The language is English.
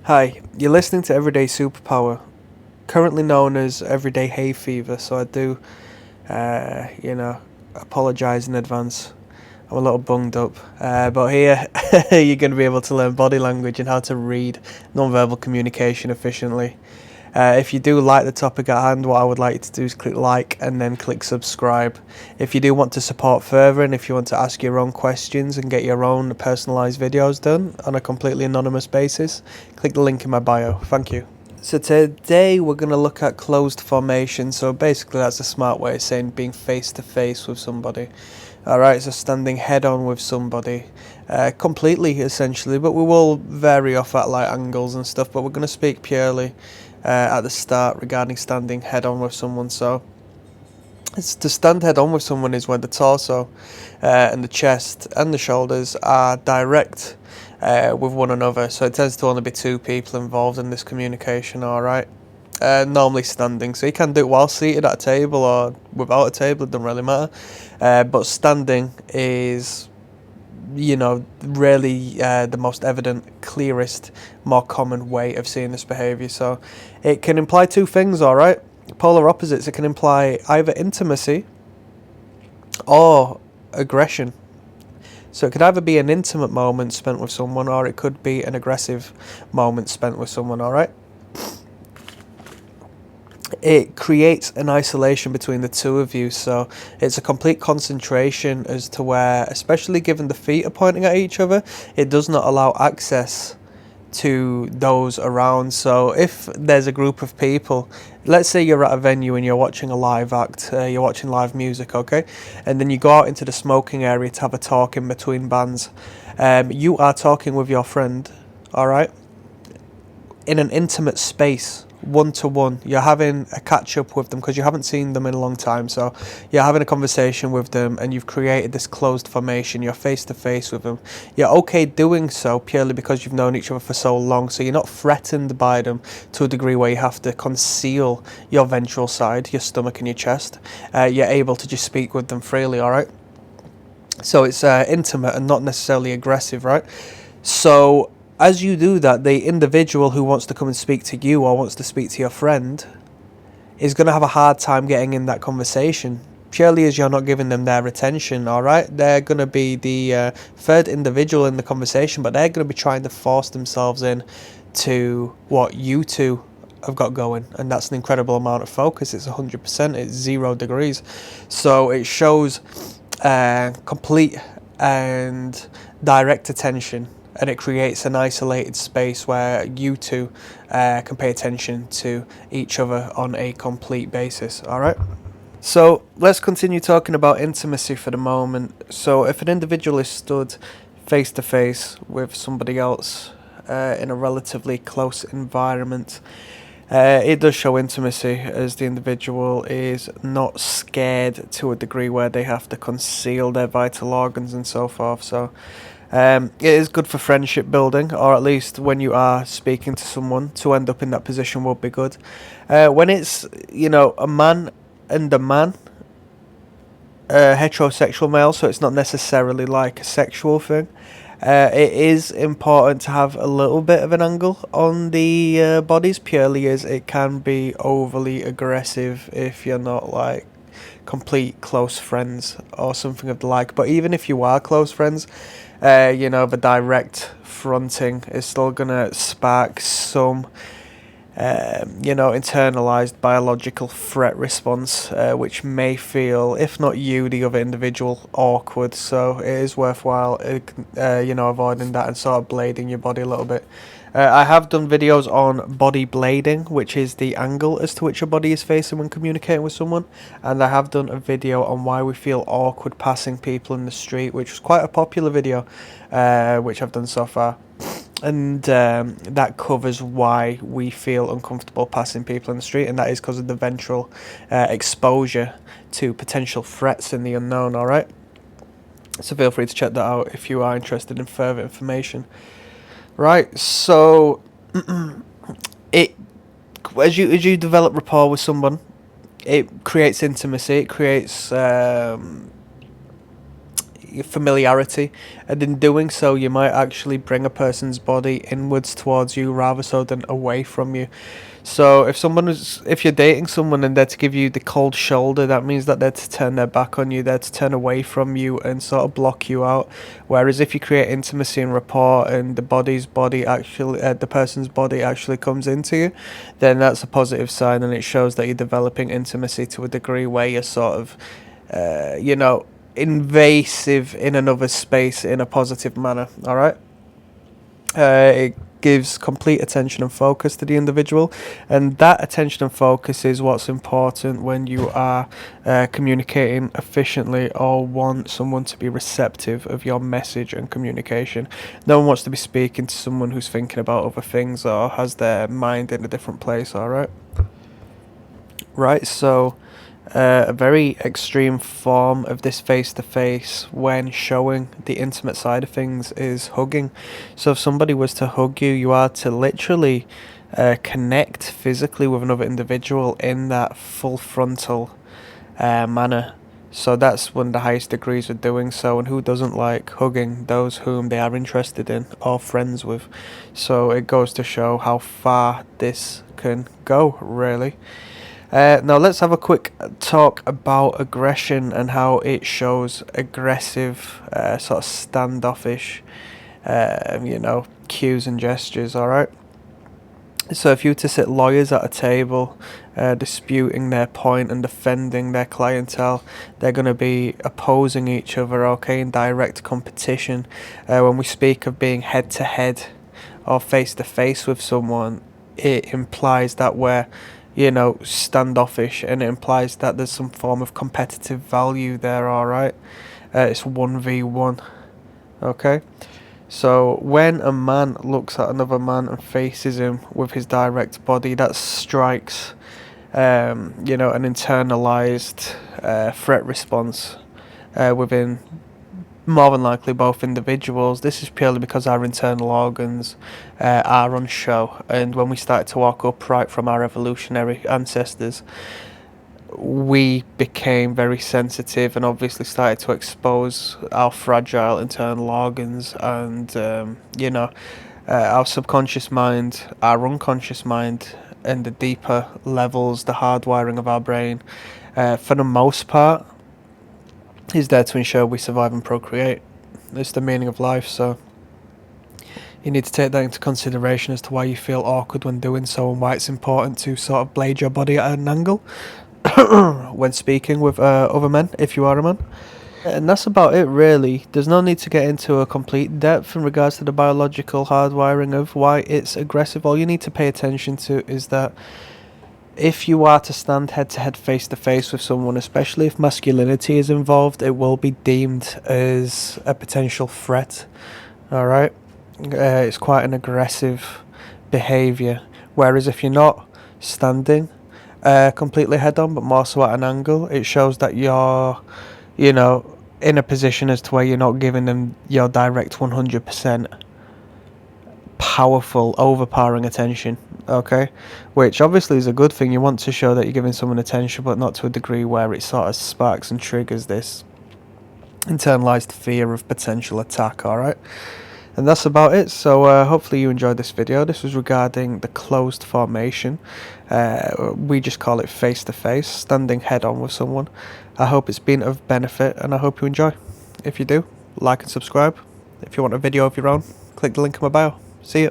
Hi, you're listening to Everyday Superpower, currently known as Everyday Hay Fever, so I do, apologise in advance. I'm a little bunged up, but here you're going to be able to learn body language and how to read nonverbal communication efficiently. If you do like the topic at hand, what I would like you to do is click like and then click subscribe. If you do want to support further and if you want to ask your own questions and get your own personalised videos done on a completely anonymous basis, click the link in my bio. Thank you. So today we're going to look at closed formation. So basically that's a smart way of saying being face to face with somebody. Alright, so standing head on with somebody. Completely essentially, but we will vary off at like angles and stuff, but we're going to speak purely at the start regarding standing head on with someone. So it's to stand head on with someone is when the torso and the chest and the shoulders are direct with one another. So it tends to only be two people involved in this communication. Alright, normally standing, so you can do it while seated at a table or without a table, it doesn't really matter, but standing is really the most evident, clearest, more common way of seeing this behaviour. So it can imply two things, alright? Polar opposites. It can imply either intimacy or aggression. So it could either be an intimate moment spent with someone or it could be an aggressive moment spent with someone, alright? It creates an isolation between the two of you, so it's a complete concentration as to where, especially given the feet are pointing at each other, it does not allow access to those around. So if there's a group of people, let's say you're at a venue and you're watching a live act, you're watching live music, okay, and then you go out into the smoking area to have a talk in between bands. You are talking with your friend, alright, in an intimate space, one-to-one. You're having a catch-up with them because you haven't seen them in a long time, so you're having a conversation with them and you've created this closed formation. You're face-to-face with them. You're okay doing so purely because you've known each other for so long, so you're not threatened by them to a degree where you have to conceal your ventral side, your stomach and your chest. You're able to just speak with them freely, alright? So it's intimate and not necessarily aggressive, right? So as you do that, the individual who wants to come and speak to you or wants to speak to your friend is going to have a hard time getting in that conversation, purely as you're not giving them their attention, alright? They're going to be the third individual in the conversation, but they're going to be trying to force themselves in to what you two have got going, and that's an incredible amount of focus. It's 100%, it's 0 degrees. So it shows complete and direct attention, and it creates an isolated space where you two can pay attention to each other on a complete basis, alright? So let's continue talking about intimacy for the moment. So if an individual is stood face to face with somebody else in a relatively close environment, it does show intimacy, as the individual is not scared to a degree where they have to conceal their vital organs and so forth. So it is good for friendship building, or at least when you are speaking to someone, to end up in that position would be good. When it's, a man and a man, heterosexual male, so it's not necessarily like a sexual thing. It is important to have a little bit of an angle on the bodies, purely as it can be overly aggressive if you're not like complete close friends or something of the like. But even if you are close friends, the direct fronting is still gonna spark some internalized biological threat response, which may feel, if not you, the other individual, awkward. So it is worthwhile, avoiding that and sort of blading your body a little bit. I have done videos on body blading, which is the angle as to which your body is facing when communicating with someone, and I have done a video on why we feel awkward passing people in the street, which was quite a popular video, which I've done so far. And that covers why we feel uncomfortable passing people in the street, and that is because of the ventral exposure to potential threats in the unknown, alright? So feel free to check that out if you are interested in further information. Right, so as you develop rapport with someone, it creates intimacy, it creates familiarity, and in doing so you might actually bring a person's body inwards towards you rather so than away from you. So if you're dating someone and they're to give you the cold shoulder, that means that they're to turn their back on you, they're to turn away from you and sort of block you out. Whereas if you create intimacy and rapport and the person's body actually comes into you, then that's a positive sign, and it shows that you're developing intimacy to a degree where you're sort of invasive in another space in a positive manner. All right. It gives complete attention and focus to the individual, and that attention and focus is what's important when you are communicating efficiently or want someone to be receptive of your message and communication. No one wants to be speaking to someone who's thinking about other things or has their mind in a different place. All right. Right, so a very extreme form of this face-to-face when showing the intimate side of things is hugging. So if somebody was to hug you, you are to literally connect physically with another individual in that full frontal manner. So that's one of the highest degrees of doing so, and who doesn't like hugging those whom they are interested in or friends with? So it goes to show how far this can go, really. Now let's have a quick talk about aggression and how it shows aggressive, sort of standoffish, cues and gestures. All right. So if you were to sit lawyers at a table, disputing their point and defending their clientele, they're going to be opposing each other, okay, in direct competition. When we speak of being head to head or face to face with someone, it implies that we're standoffish, and it implies that there's some form of competitive value there, alright? It's 1v1, okay? So when a man looks at another man and faces him with his direct body, that strikes, an internalized threat response within more than likely both individuals. This is purely because our internal organs are on show, and when we started to walk upright from our evolutionary ancestors, we became very sensitive and obviously started to expose our fragile internal organs and our subconscious mind, our unconscious mind, and the deeper levels, the hardwiring of our brain, for the most part, is there to ensure we survive and procreate. It's the meaning of life, so you need to take that into consideration as to why you feel awkward when doing so, and why it's important to sort of blade your body at an angle when speaking with other men, if you are a man. And that's about it, really. There's no need to get into a complete depth in regards to the biological hardwiring of why it's aggressive. All you need to pay attention to is that if you are to stand head-to-head, face-to-face with someone, especially if masculinity is involved, it will be deemed as a potential threat. Alright? It's quite an aggressive behaviour. Whereas if you're not standing completely head-on, but more so at an angle, it shows that you're, in a position as to where you're not giving them your direct 100% powerful, overpowering attention, okay? Which obviously is a good thing. You want to show that you're giving someone attention, but not to a degree where it sort of sparks and triggers this internalized fear of potential attack, alright? And that's about it. So hopefully you enjoyed this video. This was regarding the closed formation. We just call it face to face, standing head on with someone. I hope it's been of benefit, and I hope you enjoy. If you do, like and subscribe. If you want a video of your own, click the link in my bio. See ya.